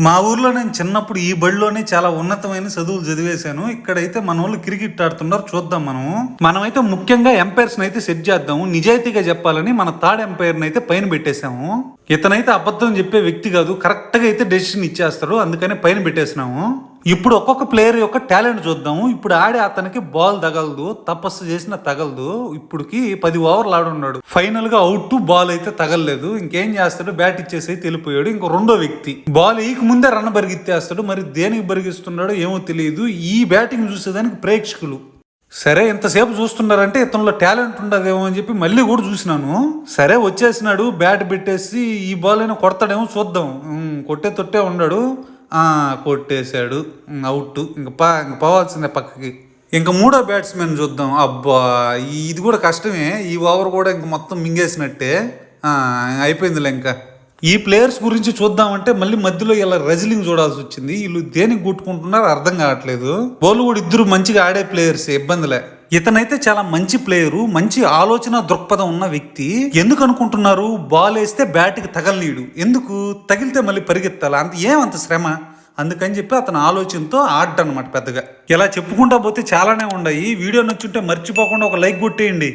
మా ఊర్లో నేను చిన్నప్పుడు ఈ బడిలోనే చాలా ఉన్నతమైన చదువులు చదివేశాను. ఇక్కడైతే మన వాళ్ళు క్రికెట్ ఆడుతున్నారు, చూద్దాం. మనమైతే ముఖ్యంగా ఎంపైర్స్ అయితే సెట్ చేద్దాము. నిజాయితీగా చెప్పాలని మన థర్డ్ ఎంపైర్ అయితే పైన పెట్టేశాము. ఇతనైతే అబద్ధం చెప్పే వ్యక్తి కాదు, కరెక్ట్ గా అయితే డెసిషన్ ఇచ్చేస్తాడు, అందుకని పైన పెట్టేసినాము. ఇప్పుడు ఒక్కొక్క ప్లేయర్ యొక్క టాలెంట్ చూద్దాము. ఇప్పుడు ఆడే అతనికి బాల్ తగలదు, తపస్సు చేసిన తగలదు. ఇప్పుడుకి 10 ఓవర్లు ఆడున్నాడు, ఫైనల్ గా అవుట్, బాల్ అయితే తగలలేదు. ఇంకేం చేస్తాడు, బ్యాట్ ఇచ్చేసి అయితే వెళ్ళిపోయాడు. ఇంకో రెండో వ్యక్తి బాల్ ఈక ముందే రన్ బరిగిస్తేస్తాడు, మరి దేనికి బరిగిస్తున్నాడో ఏమో తెలియదు. ఈ బ్యాటింగ్ చూసేదానికి ప్రేక్షకులు సరే ఎంతసేపు చూస్తున్నారంటే ఇతనిలో టాలెంట్ ఉండదేమో అని చెప్పి మళ్ళీ కూడా చూసినాను. సరే వచ్చేసినాడు, బ్యాట్ పెట్టేసి ఈ బాల్ అయినా కొడతాడేమో చూద్దాం. కొట్టే తొట్టే ఉన్నాడు, కొట్టేశాడు, అవుట్. ఇంక పోవాల్సిందే పక్కకి. ఇంకా మూడో బ్యాట్స్మెన్ చూద్దాం. అబ్బా, ఇది కూడా కష్టమే. ఈ ఓవర్ కూడా ఇంక మొత్తం మింగేసినట్టే. అయిపోయిందిలే. ఇంకా ఈ ప్లేయర్స్ గురించి చూద్దామంటే మళ్ళీ మధ్యలో ఇలా రెజ్లింగ్ చూడాల్సి వచ్చింది. వీళ్ళు దేనికి గుట్టుకుంటున్నారో అర్థం కావట్లేదు. బౌలు కూడా ఇద్దరు మంచిగా ఆడే ప్లేయర్స్, ఇబ్బందిలే. ఇతనైతే చాలా మంచి ప్లేయరు, మంచి ఆలోచన దృక్పథం ఉన్న వ్యక్తి. ఎందుకు అనుకుంటున్నారు, బాల్ వేస్తే బ్యాట్కి తగలనీయడు, ఎందుకు తగిలితే మళ్ళీ పరిగెత్తాలి, ఏమంత శ్రమ, అందుకని చెప్పి అతని ఆలోచనతో ఆడనమాట. పెద్దగా ఇలా చెప్పుకుంటా పోతే చాలానే ఉన్నాయి. వీడియో నచ్చుంటే మర్చిపోకుండా ఒక లైక్ కొట్టేయండి.